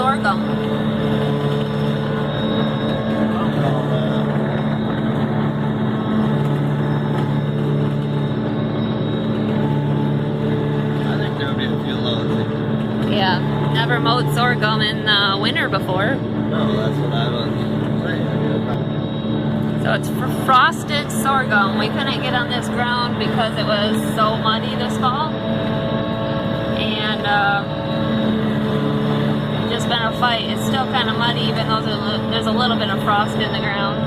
sorghum. I think there would be a few loads. Yeah, never mowed sorghum in winter before. No, that's what I was saying. So it's for frosted sorghum. We couldn't get on this ground because it was so muddy this fall. And just been a fight. It's still kind of muddy even though there's a little bit of frost in the ground.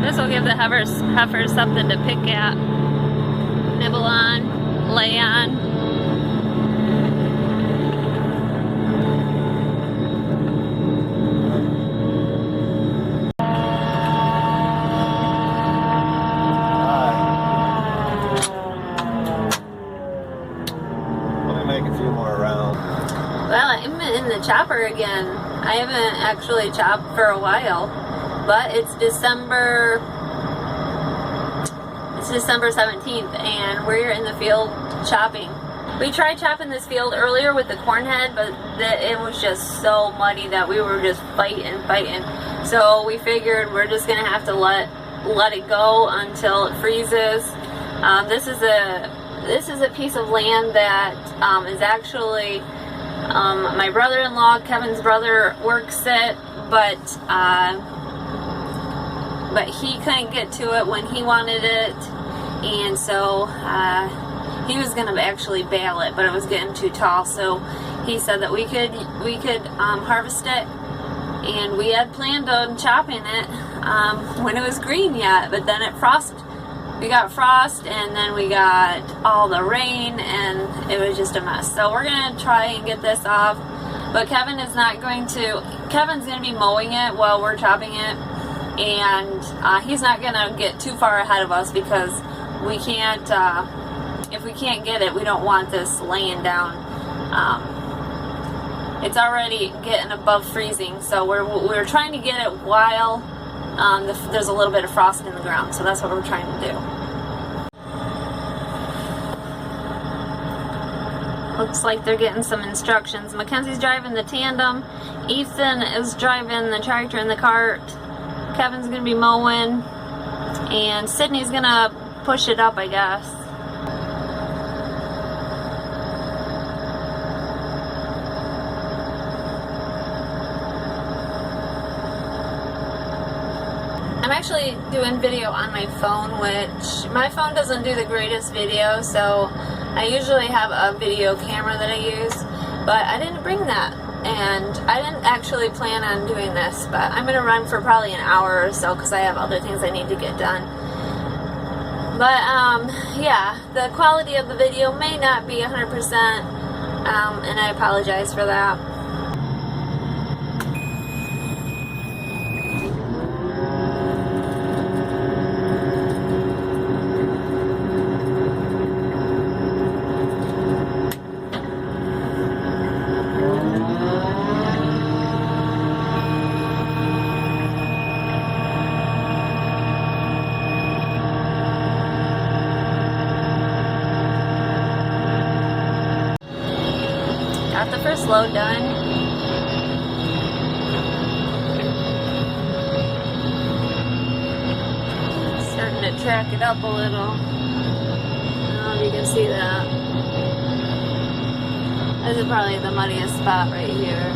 This will give the heifers something to pick at, nibble on, lay on. Let me make a few more rounds. Well, I'm in the chopper again. I haven't actually chopped for a while, but it's December 17th and we're in the field chopping. We tried chopping this field earlier with the corn head, but it was just so muddy that we were just fighting. So we figured we're just gonna have to let it go until it freezes. This is a piece of land that is actually my brother-in-law, Kevin's brother, works it, but he couldn't get to it when he wanted it, and so he was gonna actually bale it, but it was getting too tall. So he said that we could harvest it, and we had planned on chopping it when it was green yet, but then we got frost, and then we got all the rain, and it was just a mess. So we're gonna try and get this off, but Kevin's gonna be mowing it while we're chopping it, and he's not gonna get too far ahead of us because we can't, if we can't get it, we don't want this laying down. It's already getting above freezing, so we're trying to get it while there's a little bit of frost in the ground, so that's what we're trying to do. Looks like they're getting some instructions. Mackenzie's driving the tandem, Ethan is driving the tractor and the cart, Kevin's gonna be mowing, and Sydney's gonna push it up, I guess. I'm actually doing video on my phone, which my phone doesn't do the greatest video, so I usually have a video camera that I use, but I didn't bring that, and I didn't actually plan on doing this, but I'm going to run for probably an hour or so because I have other things I need to get done. But yeah, the quality of the video may not be 100%, and I apologize for that. Got the first load done. Starting to track it up a little. I don't know if you can see that. This is probably the muddiest spot right here.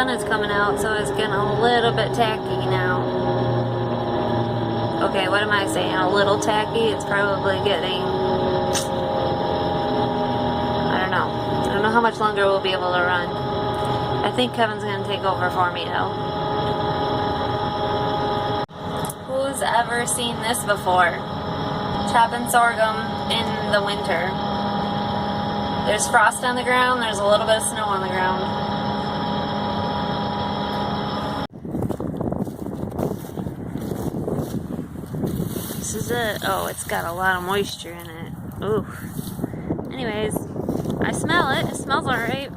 sun is coming out, so it's getting a little bit tacky now. Okay, what am I saying? A little tacky? It's probably getting... I don't know. I don't know how much longer we'll be able to run. I think Kevin's going to take over for me, though. Who's ever seen this before? Chopping sorghum in the winter. There's frost on the ground, there's a little bit of snow on the ground. This is it. Oh, it's got a lot of moisture in it. Ooh. Anyways, I smell it. It smells alright.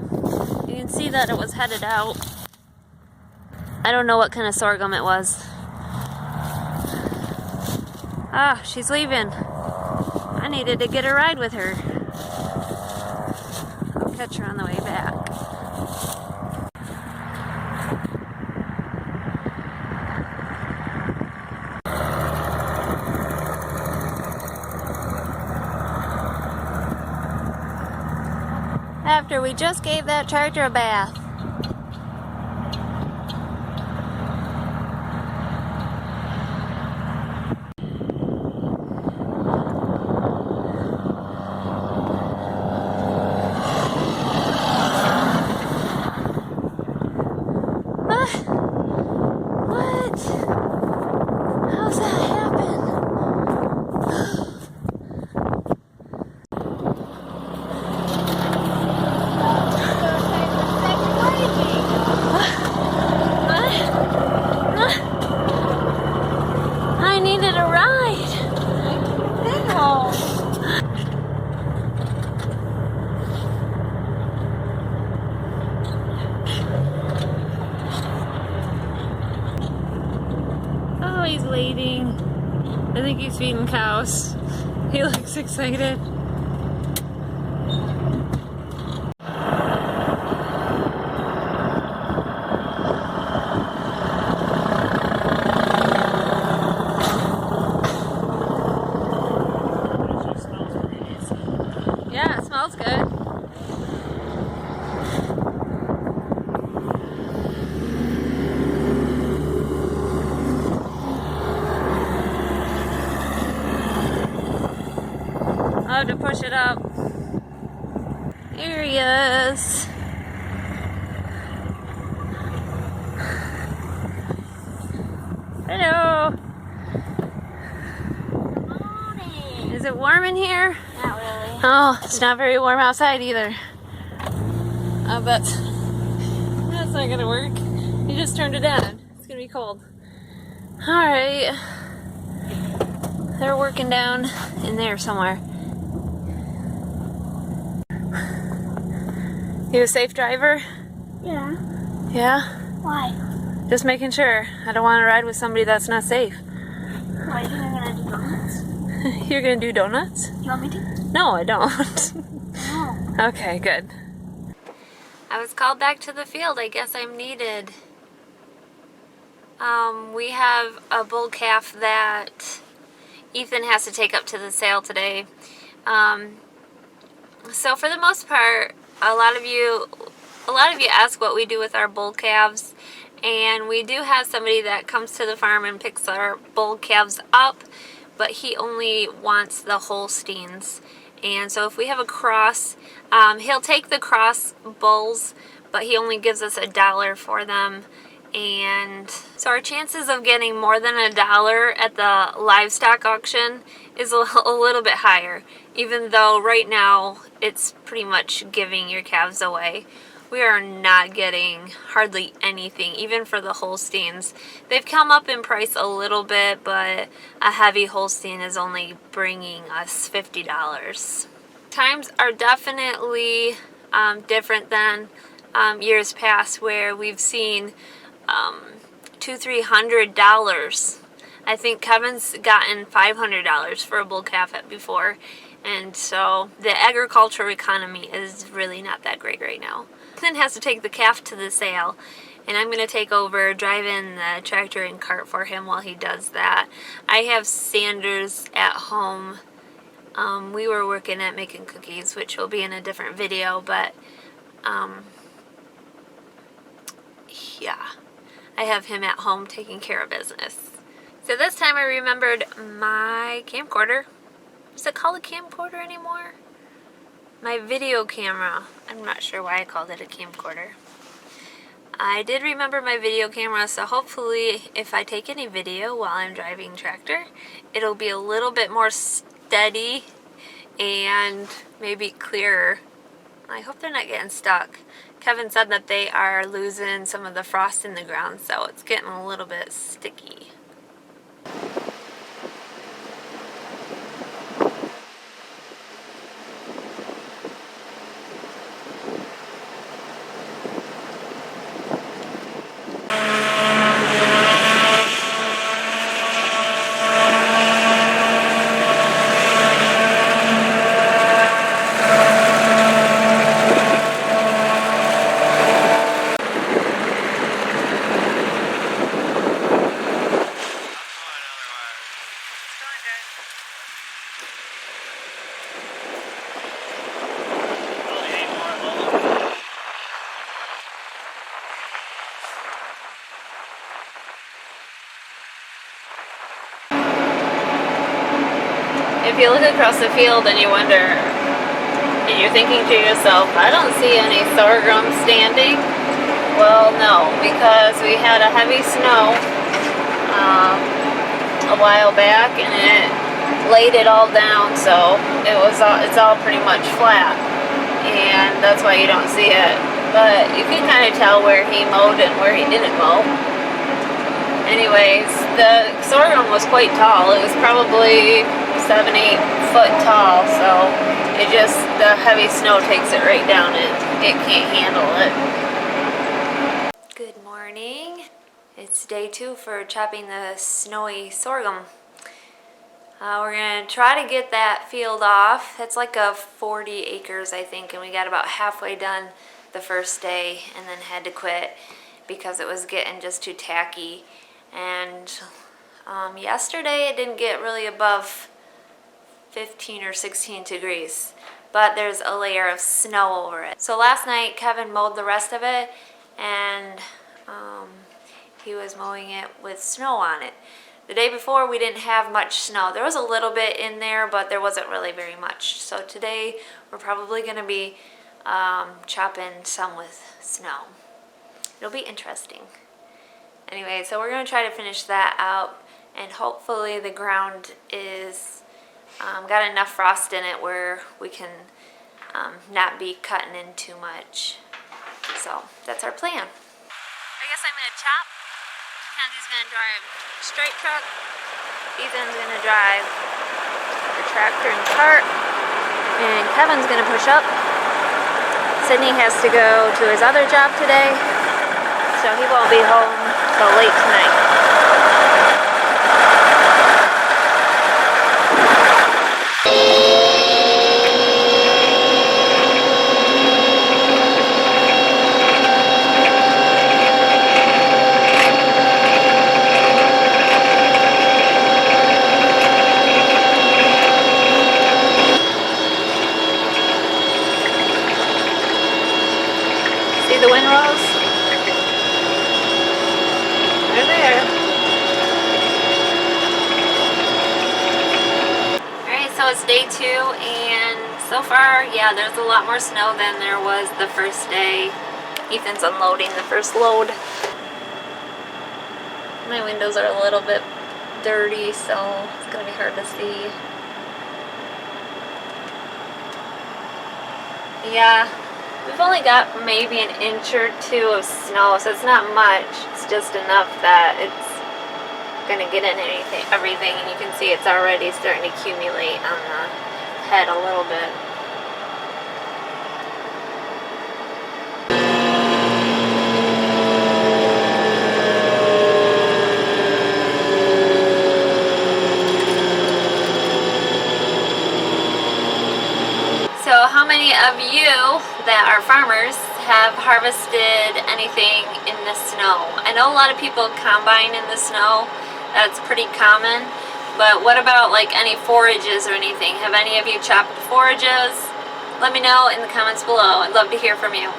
You can see that it was headed out. I don't know what kind of sorghum it was. Ah, she's leaving. I needed to get a ride with her. I'll catch her on the way back. After we just gave that tractor a bath. What? How's that happen? I needed a ride. Oh, he's waiting. I think he's feeding cows. He looks excited. Yeah, it smells good. I'll have to push it up. Here he is. Hello. Morning. Is it warm in here? Not really. Oh, it's not very warm outside either. I bet that's not gonna work. You just turned it on. It's gonna be cold. Alright. They're working down in there somewhere. You a safe driver? Yeah. Yeah? Why? Just making sure. I don't want to ride with somebody that's not safe. Why are you gonna do donuts? You're gonna do donuts? You want me to? No, I don't. No. Okay, good. I was called back to the field. I guess I'm needed. We have a bull calf that Ethan has to take up to the sale today. So for the most part, a lot of you ask what we do with our bull calves, and we do have somebody that comes to the farm and picks our bull calves up, but he only wants the Holsteins. And so if we have a cross, he'll take the cross bulls, but he only gives us $1 for them. And so our chances of getting more than $1 at the livestock auction is a little bit higher, even though right now it's pretty much giving your calves away. We are not getting hardly anything, even for the Holsteins. They've come up in price a little bit, but a heavy Holstein is only bringing us $50. Times are definitely different than years past, where we've seen $200-300. I think Kevin's gotten $500 for a bull calf before, and so the agricultural economy is really not that great right now. Ethan has to take the calf to the sale, and I'm going to take over driving the tractor and cart for him while he does that. I have Sanders at home. We were working at making cookies, which will be in a different video, but yeah, I have him at home taking care of business. So this time I remembered my camcorder. Is it called a camcorder anymore? My video camera. I'm not sure why I called it a camcorder. I did remember my video camera, so hopefully if I take any video while I'm driving tractor, it'll be a little bit more steady and maybe clearer. I hope they're not getting stuck. Kevin said that they are losing some of the frost in the ground, so it's getting a little bit sticky. If you look across the field and you wonder, and you're thinking to yourself, I don't see any sorghum standing. Well, no, because we had a heavy snow a while back, and it laid it all down, so it's all pretty much flat, and that's why you don't see it. But you can kind of tell where he mowed and where he didn't mow. Anyways, the sorghum was quite tall. It was probably 7-8 foot tall, so the heavy snow takes it right down and it can't handle it. Good morning. It's day 2 for chopping the snowy sorghum. We're gonna try to get that field off. It's like a 40 acres, I think, and we got about halfway done the first day and then had to quit because it was getting just too tacky. And yesterday it didn't get really above 15 or 16 degrees, but there's a layer of snow over it. So last night Kevin mowed the rest of it, and he was mowing it with snow on it. The day before we didn't have much snow. There was a little bit in there, but there wasn't really very much. So today we're probably going to be chopping some with snow. It'll be interesting. Anyway, so we're going to try to finish that out, and hopefully the ground is got enough frost in it where we can not be cutting in too much. So that's our plan. I guess I'm going to chop. Kenzie's going to drive straight truck. Ethan's going to drive the tractor and cart. And Kevin's going to push up. Sydney has to go to his other job today, so he won't be home till late tonight. See the windrows? They're there. Alright, so it's day 2, and so far, yeah, there's a lot more snow than there was the first day. Ethan's unloading the first load. My windows are a little bit dirty, so it's going to be hard to see. Yeah. We've only got maybe an inch or 2 of snow, so it's not much. It's just enough that it's going to get in everything, and you can see it's already starting to accumulate on the head a little bit. So how many of you that are farmers have harvested anything in the snow? I know a lot of people combine in the snow. That's pretty common. But what about like any forages or anything? Have any of you chopped forages? Let me know in the comments below. I'd love to hear from you.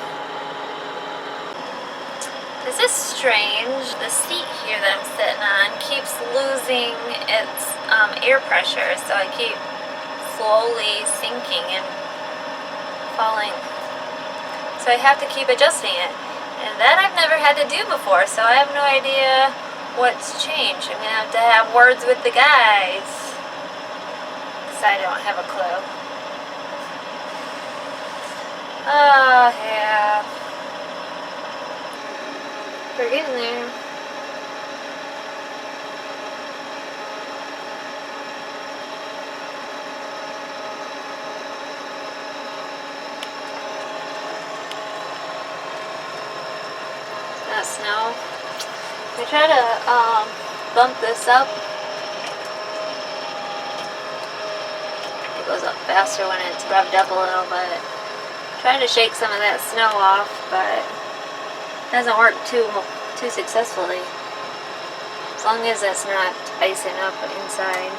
This is strange. The seat here that I'm sitting on keeps losing its air pressure, so I keep slowly sinking and falling. So I have to keep adjusting it. And that I've never had to do before, so I have no idea what's changed. I'm gonna have to have words with the guys, because I don't have a clue. Oh, yeah. We're getting there. That snow. I try to bump this up. It goes up faster when it's revved up a little bit. Try to shake some of that snow off, but it doesn't work too successfully. As long as it's not icing up inside.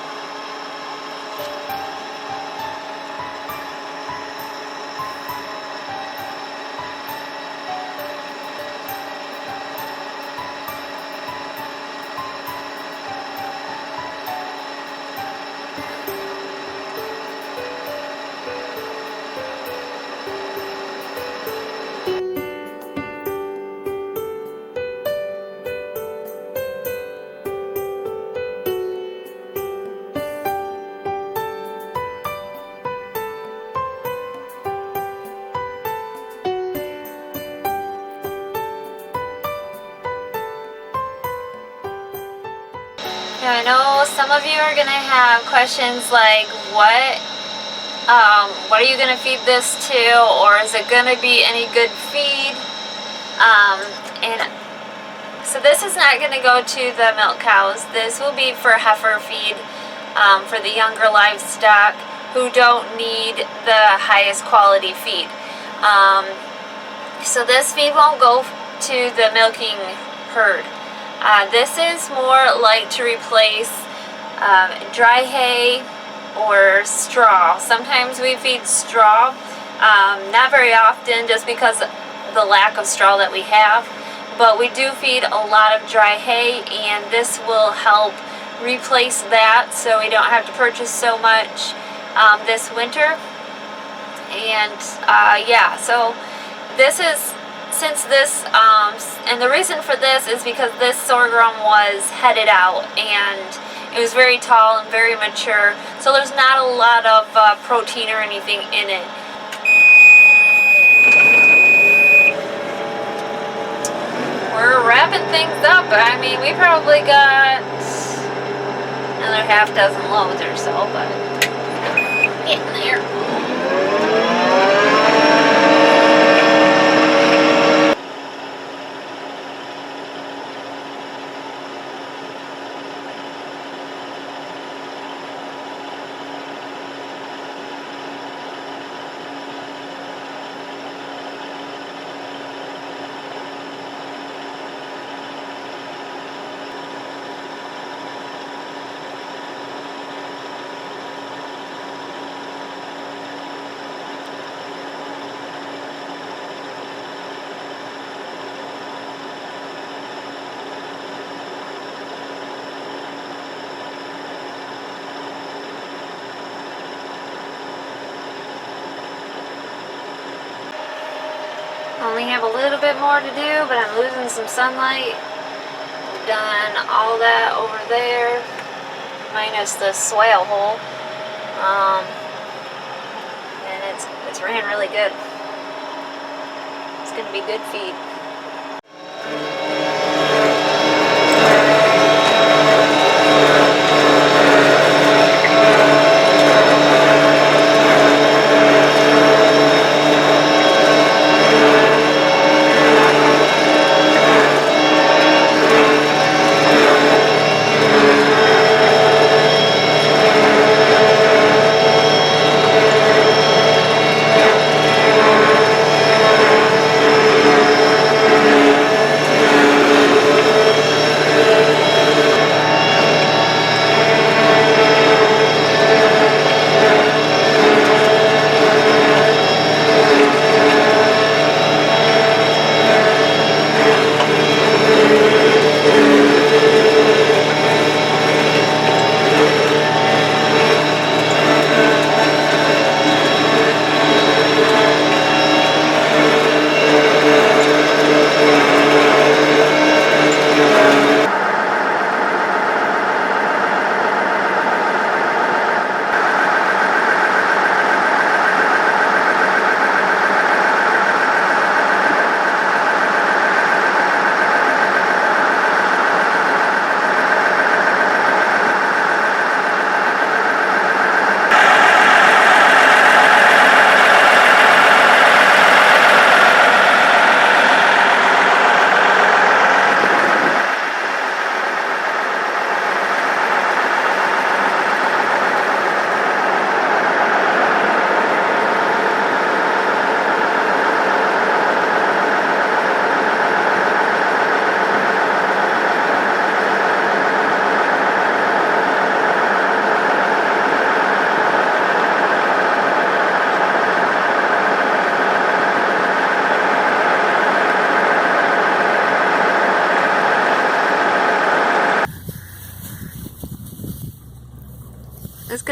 Now, I know some of you are going to have questions like, what are you going to feed this to, or is it going to be any good feed? And so this is not going to go to the milk cows. This will be for heifer feed, for the younger livestock who don't need the highest quality feed. So this feed won't go to the milking herd. This is more like to replace dry hay or straw. Sometimes we feed straw, not very often just because of the lack of straw that we have, but we do feed a lot of dry hay, and this will help replace that so we don't have to purchase so much this winter. And yeah, so this is, since this, and the reason for this is because this sorghum was headed out, and it was very tall and very mature, so there's not a lot of protein or anything in it. We're wrapping things up. I mean, we probably got another half dozen loads or so, but getting there. Only have a little bit more to do, but I'm losing some sunlight. We've done all that over there, minus the swale hole, and it's ran really good. It's going to be good feed.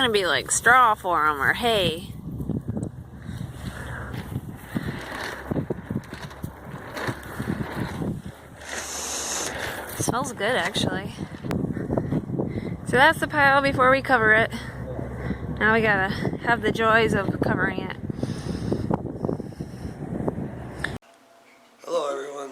gonna be like straw for them or hay. Smells good, actually. So that's the pile before we cover it. Now we gotta have the joys of covering it. Hello, everyone.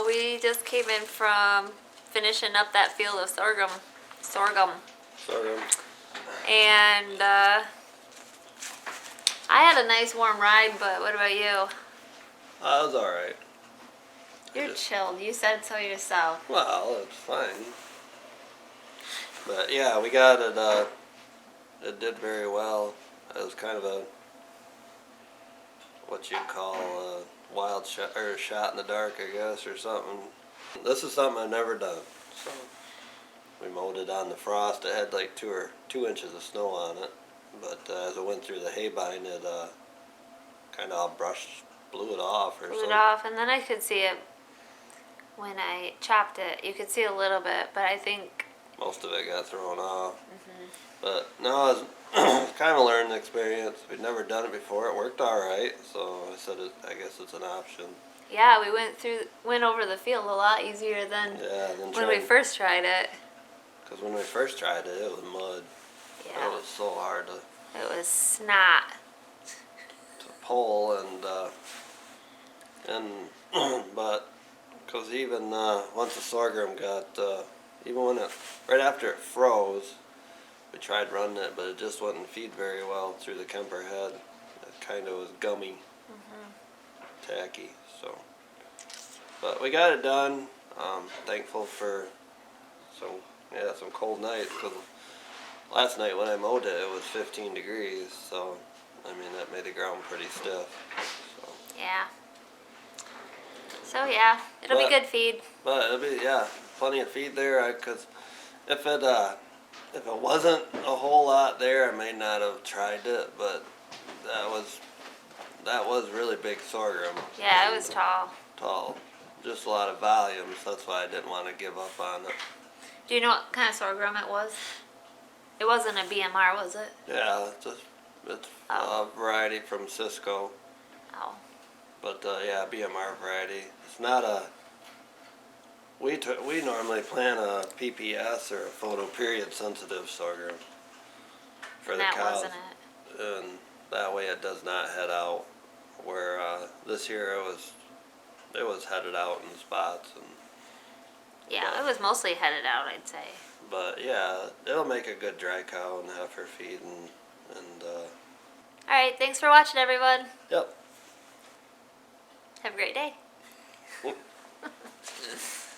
We just came in from finishing up that field of sorghum. Sorghum. And I had a nice warm ride, but what about you? It was alright. You're chilled. You said so yourself. Well, it's fine. But yeah, we got it, it did very well. It was kind of a, what you'd call a wild shot, or a shot in the dark, I guess, or something. This is something I've never done. So we mowed it on the frost. It had like 2 inches of snow on it. But as it went through the haybine, it kind of blew it off or something. Blew it off, and then I could see it when I chopped it. You could see a little bit, but I think Most of it got thrown off. But no, it was kind of a learning experience. We'd never done it before. It worked all right, so I said I guess it's an option. yeah, we went over the field a lot easier than Yeah, and then when we first tried it. Because when we first tried it, it was mud. Yeah, It was so hard to it was snot. pull but because even once the sorghum got even when right after it froze, we tried running it, but it just wouldn't feed very well through the Kemper head. It kind of was gummy, tacky. So, but we got it done. Thankful for some cold nights, because last night when I mowed it, it was 15 degrees. So I mean, that made the ground pretty stiff. So. Yeah. So yeah, it'll be good feed. But it'll be, yeah, plenty of feed there. Because if it wasn't a whole lot there, I may not have tried it. But that was really big sorghum. Yeah, it was tall. Tall, just a lot of volume. So that's why I didn't want to give up on it. Do you know what kind of sorghum it was? It wasn't a BMR, was it? Yeah, it's a variety from Cisco. Oh. But yeah, BMR variety. It's not a. We normally plant a PPS or a photoperiod sensitive sorghum for And the that cows, wasn't it. and that way it does not head out. Where this year it was headed out in spots, Yeah, it was mostly headed out, I'd say. but yeah, it'll make a good dry cow and heifer feed and All right, thanks for watching, everyone. yep. Have a great day.